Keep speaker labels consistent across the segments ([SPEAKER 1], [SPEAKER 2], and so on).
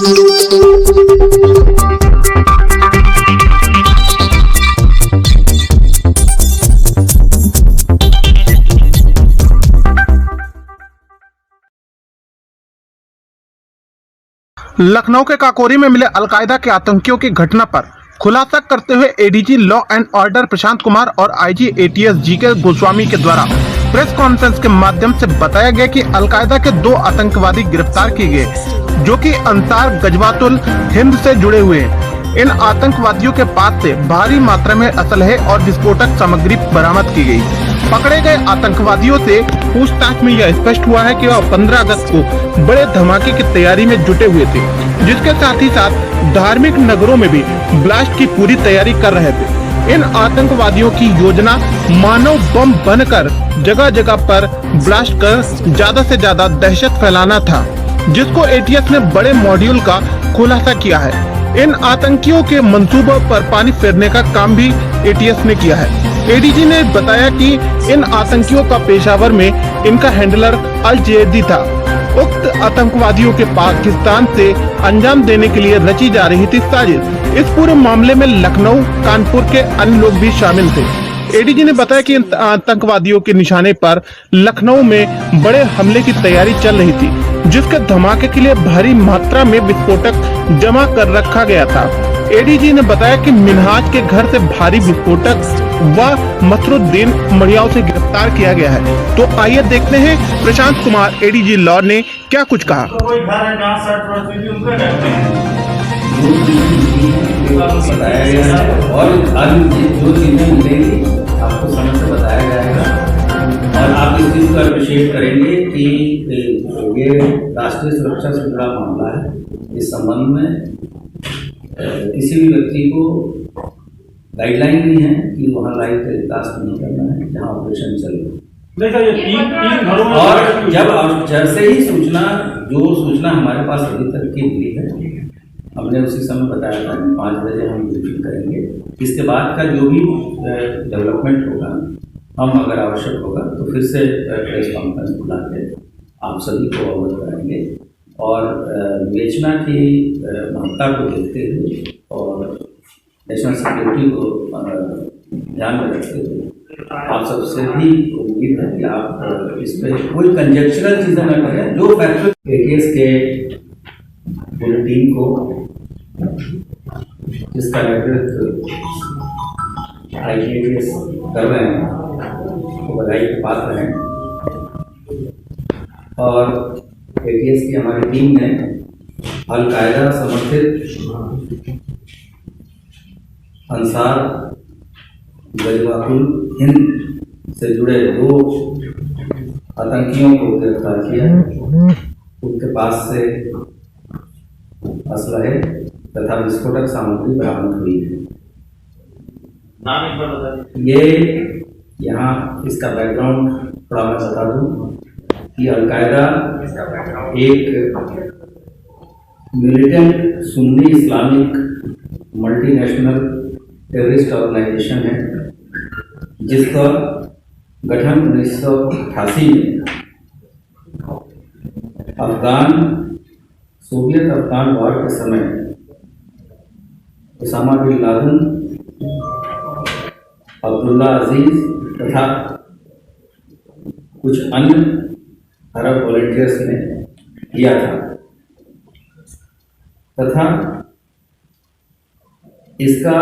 [SPEAKER 1] लखनऊ के काकोरी में मिले अलकायदा के आतंकियों की घटना पर खुलासा करते हुए ADG law and order Prashant Kumar और आईजी एटीएस जीके गोस्वामी के द्वारा प्रेस कॉन्फ्रेंस के माध्यम से बताया गया कि अलकायदा के 2 आतंकवादी गिरफ्तार किए गए जो कि अंसार गजवातुल हिंद से जुड़े हुए हैं। इन आतंकवादियों के पास से भारी मात्रा में असलहे और विस्फोटक सामग्री बरामद की गई। पकड़े गए आतंकवादियों से पूछताछ में यह स्पष्ट हुआ है कि वह 15 अगस्त को बड़े धमाके की तैयारी में जुटे हुए थे, जिसके साथ ही साथ धार्मिक नगरों में भी ब्लास्ट की पूरी तैयारी कर रहे थे। इन आतंकवादियों की योजना मानव बम बनकर जगह जगह पर ब्लास्ट कर ज्यादा से ज्यादा दहशत फैलाना था, जिसको एटीएस ने बड़े मॉड्यूल का खुलासा किया है। इन आतंकियों के मंसूबों पर पानी फेरने का काम भी एटीएस ने किया है। एडीजी ने बताया कि इन आतंकियों का पेशावर में इनका हैंडलर अल जैदी था। उक्त आतंकवादियों के पाकिस्तान से अंजाम देने के लिए रची जा रही थी साजिश। इस पूरे मामले में लखनऊ, कानपुर के अन्य लोग भी शामिल थे। एडीजी ने बताया कि इन आतंकवादियों के निशाने पर लखनऊ में बड़े हमले की तैयारी चल रही थी, जिसके धमाके के लिए भारी मात्रा में विस्फोटक जमा कर रखा गया था। एडीजी ने बताया कि मिनहाज के घर से भारी विस्फोटक व मसरुद्दीन मड़ियाव से गिरफ्तार किया गया है। तो आइए देखते हैं प्रशांत कुमार एडीजी लॉ ने क्या कुछ कहा।
[SPEAKER 2] बताया गया है और जो चीजें मिलेंगी आपको समय से बताया जाएगा और आप इस चीज को अप्रिशिएट करेंगे कि ये राष्ट्रीय सुरक्षा से जुड़ा मामला है। इस संबंध में किसी भी व्यक्ति को गाइडलाइन नहीं है कि वहाँ लाइव टेलीकास्ट नहीं करना है जहाँ ऑपरेशन चल रहा है। और जब जैसे ही सूचना हमारे पास अभी तक की मिली है, हमने उसी समय बताया था 5 बजे हम ब्रीफिंग करेंगे। इसके बाद का जो भी डेवलपमेंट होगा, हम अगर आवश्यक होगा तो फिर से प्रेस कॉन्फ्रेंस बुला के आप सभी को अवगत कराएंगे और विवेचना की महत्ता को देखते हुए और नेशनल सिक्योरिटी को ध्यान में रखते हुए आप सबसे भी उम्मीद है कि आप इस पर कोई कंजेक्चरल चीज़ें न करें। जो फैक्चुअल एटीएस के पूरी टीम को जिसका नेतृत्व आईजीएस कर रहे हैं वो बधाई के पात्र हैं और एटीएस की हमारी टीम ने अल-कायदा समर्थित अंसार गजवातुल हिंद से जुड़े 2 आतंकियों को गिरफ्तार किया। उनके पास से असलहे तथा विस्फोटक सामग्री बरामद हुई है। ये यहाँ इसका बैकग्राउंड थोड़ा मैं बता दूँ कि अल-कायदा एक militant Sunni Islamic multinational terrorist organisation है, जिसका गठन 1988 में सोवियत अफगान वॉर के समय उसामा बिन लादेन, अब्दुल्ला अजीज तथा कुछ अन्य अरब वॉलंटियर्स ने किया था तथा इसका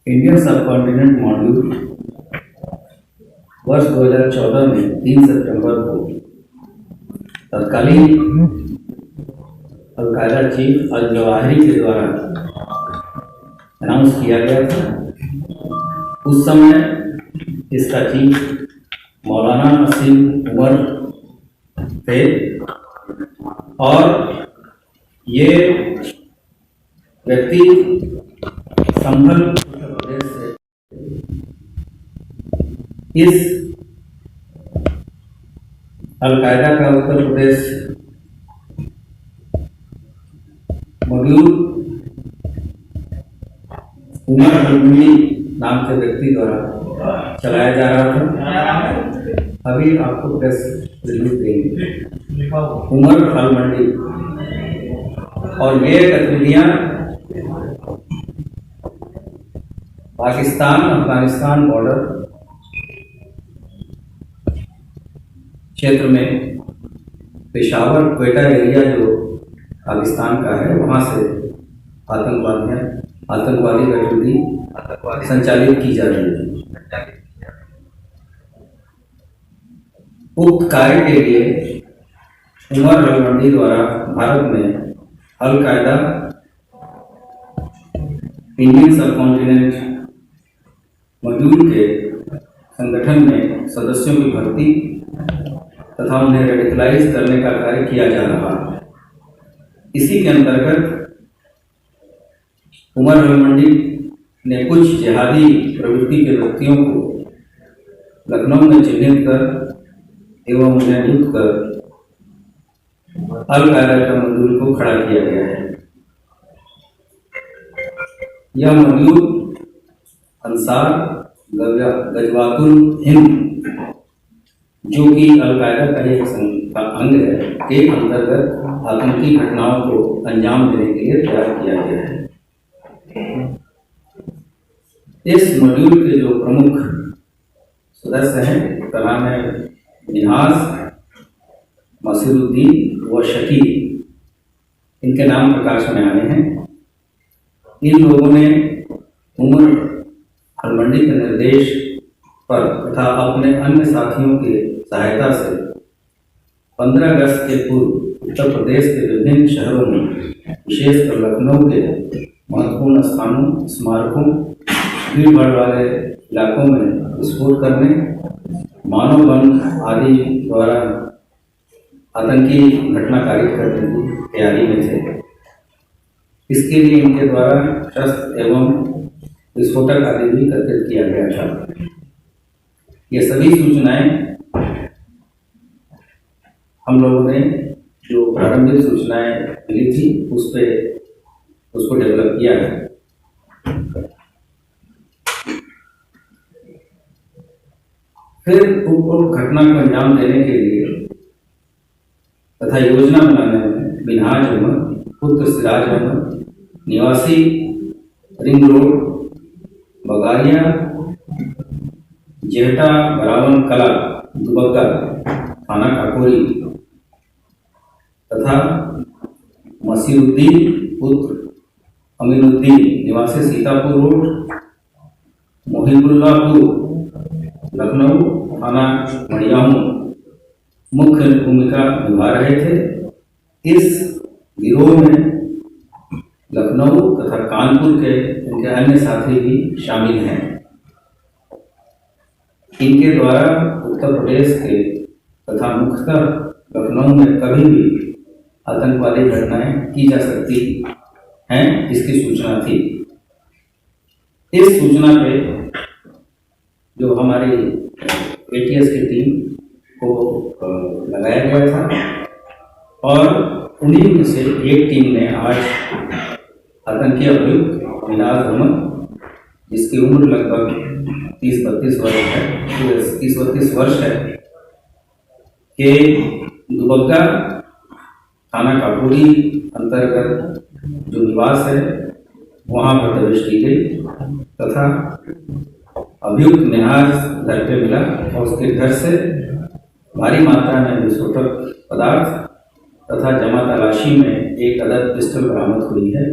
[SPEAKER 2] इंडियन सबकॉन्टिनेंट मॉड्यूल वर्ष 2014 में 3 सितंबर को तत्कालीन अल-कायदा चीफ अल जवाहिरी के द्वारा अनाउंस किया गया था। उस समय इसका चीफ मौलाना नसीम उमर थे और ये व्यक्ति संभल उत्तर प्रदेश से इस अल-कायदा का उत्तर प्रदेश मॉड्यूल उमर अल-मुनी नाम के व्यक्ति द्वारा चलाया जा रहा था। अभी आपको प्रेस रिलीज देंगे। उमर अल-मुनी और ये गतिविधियां पाकिस्तान अफगानिस्तान बॉर्डर क्षेत्र में पेशावर क्वेटा एरिया जो पाकिस्तान का है वहां से आतंकवादी गतिविधि संचालित की जा रही है। उक्त कार्य के लिए उमर रलमंडी द्वारा भारत में अल कायदा, इंडियन सबकॉन्टिनेंट मॉड्यूल के संगठन में सदस्यों की भर्ती तथा उन्हें रेडिकलाइज करने का कार्य किया जा रहा है। इसी के अंतर्गत उमर रलमंडी ने कुछ जिहादी प्रवृत्ति के व्यक्तियों को लखनऊ में चिन्हित कर एवं उन्हें नियुक्त कर अल कायदा का मॉड्यूल को खड़ा किया गया है। यह मॉड्यूल अंसार गजवातुल हिंद जो कि अल कायदा का एक अंग है के अंतर्गत आतंकी घटनाओं को अंजाम देने के लिए तैयार किया गया है। इस मॉड्यूल के जो प्रमुख सदस्य हैं उनका नाम है निहाज, मसीरुद्दीन व शकील। इनके नाम प्रकाश में आए हैं। इन लोगों ने उमर रलमंडी के निर्देश पर तथा अपने अन्य साथियों की सहायता से 15 अगस्त के पूर्व उत्तर प्रदेश के विभिन्न शहरों में विशेषकर लखनऊ के महत्वपूर्ण स्थानों, स्मारकों, भीड़ भाड़ वाले इलाकों में विस्फोट करने, मानव बम आदि द्वारा आतंकी घटना कारित करने की तैयारी में थे। इसके लिए इनके द्वारा शस्त्र एवं विस्फोटक आदि भी एकत्रित किया गया था। ये सभी सूचनाएं हम लोगों ने जो प्रारंभिक सूचनाएं मिली थी उसको डेवलप किया है। फिर उपरोक्त घटना को अंजाम देने के लिए तथा योजना बनाने में मिनहाज अहमद पुत्र सिराज अहमद निवासी रिंग रोड बगारिया जेहटा बरावन कला दुबग्गा थाना काकोरी तथा मसीरुद्दीन पुत्र अमीनुद्दीन निवासी सीतापुर रोड मोहिबुल्लापुर लखनऊ थाना मड़ियाहू मुख्य भूमिका निभा रहे थे। इस गिरोह में लखनऊ तथा कानपुर के इनके अन्य साथी भी शामिल हैं। इनके द्वारा उत्तर प्रदेश के तथा मुख्यतः लखनऊ में कभी भी आतंकवादी घटनाएं की जा सकती हैं, इसकी सूचना थी। इस सूचना पे जो हमारी एटीएस की टीम को लगाया गया था और उन्हीं में से एक टीम ने आज आतंकी अभियुक्त मिनहाज अहमद, जिसकी उम्र लगभग 30-32 वर्ष है, के दुबग्गा थाना काकोरी अंतर्गत जो निवास है वहाँ पर दबिश की गई तथा अभियुक्त मिनहाज घर पे मिला और उसके घर से भारी मात्रा में विस्फोटक पदार्थ तथा जमा तलाशी में एक अदद पिस्टल बरामद हुई है,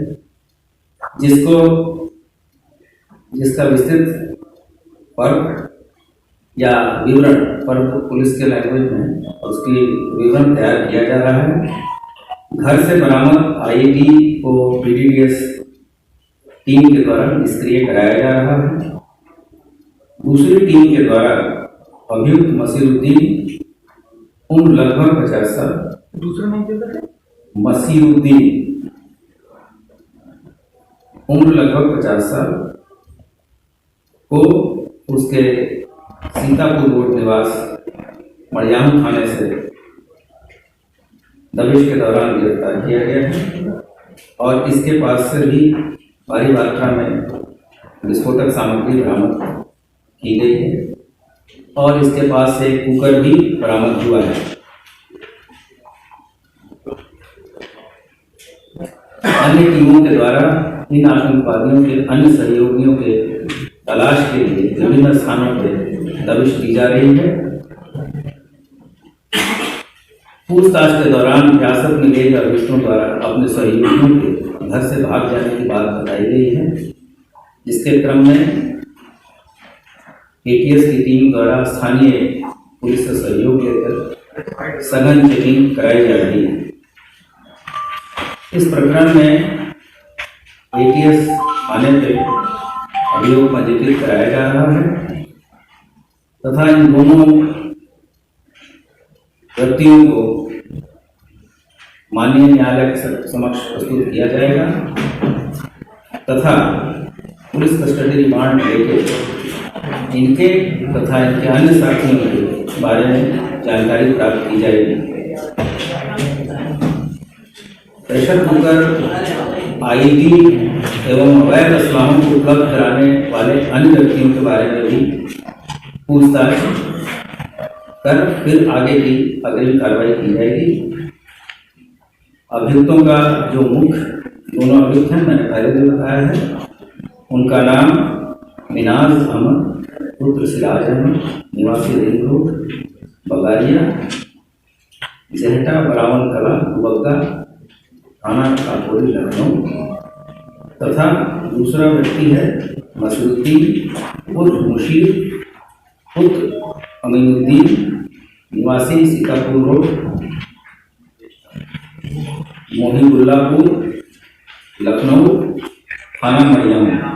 [SPEAKER 2] जिसका विस्तृत पर्व या विवरण पुलिस के लैंग्वेज में उसकी विवरण तैयार किया जा रहा है। घर से बरामद आईईडी को पीडीडीएस टीम के द्वारा निष्क्रिय कराया जा रहा है। दूसरी टीम के द्वारा अभियुक्त मसीरुद्दीन उम्र लगभग 50 साल, दूसरा नाम क्या है? मसीरुद्दीन उम्र लगभग 50 साल को उसके सीतापुर रोड निवास मड़ियाहू थाने से दबिश के दौरान गिरफ्तार किया गया है और इसके पास से भी भारी मात्रा में विस्फोटक सामग्री बरामद की गई है और इसके पास से कुकर भी बरामद हुआ है। अन्य टीमों के द्वारा इन आतंकवादियों के अन्य सहयोगियों के तलाश के लिए विभिन्न स्थानों पर दबिश दी जा रही है। पूछताछ के दौरान हिरासत में लिए गए अभियुक्तों द्वारा अपने सहयोगियों के घर से भाग जाने की बात बताई गई है, जिसके क्रम में एटीएस की टीम द्वारा स्थानीय पुलिस से सहयोग लेकर सघन चेकिंग कराई जा रही है। इस प्रकरण में एटीएस थाने पे अभियोग पंजीकृत कराया जा रहा है तथा इन दोनों व्यक्तियों को माननीय न्यायालय के समक्ष प्रस्तुत किया जाएगा तथा पुलिस कस्टडी रिमांड लेकर इनके तथा इनके अन्य साथियों के बारे में जानकारी प्राप्त की जाएगी। प्रेशर कुकर, आईडी एवं अवैध असलाहों को उपलब्ध कराने वाले अन्य व्यक्तियों के बारे में भी पूछताछ कर फिर आगे की अग्रिम कार्रवाई की जाएगी। अभियुक्तों का जो मुख्य दोनों अभियुक्त हैं, मैंने पहले भी बताया है, उनका नाम मिनाज अहमद पुत्र सिराज अहमद निवासी रिंग रोड बगारिया जहटा बरावन कला दुबग्गा थाना काकोरी लखनऊ तथा दूसरा व्यक्ति है मसरुद्दीन उर्फ मुशीर पुत्र अमीनुद्दीन निवासी सीतापुर रोड मोहिबुल्लापुर लखनऊ थाना मरियम।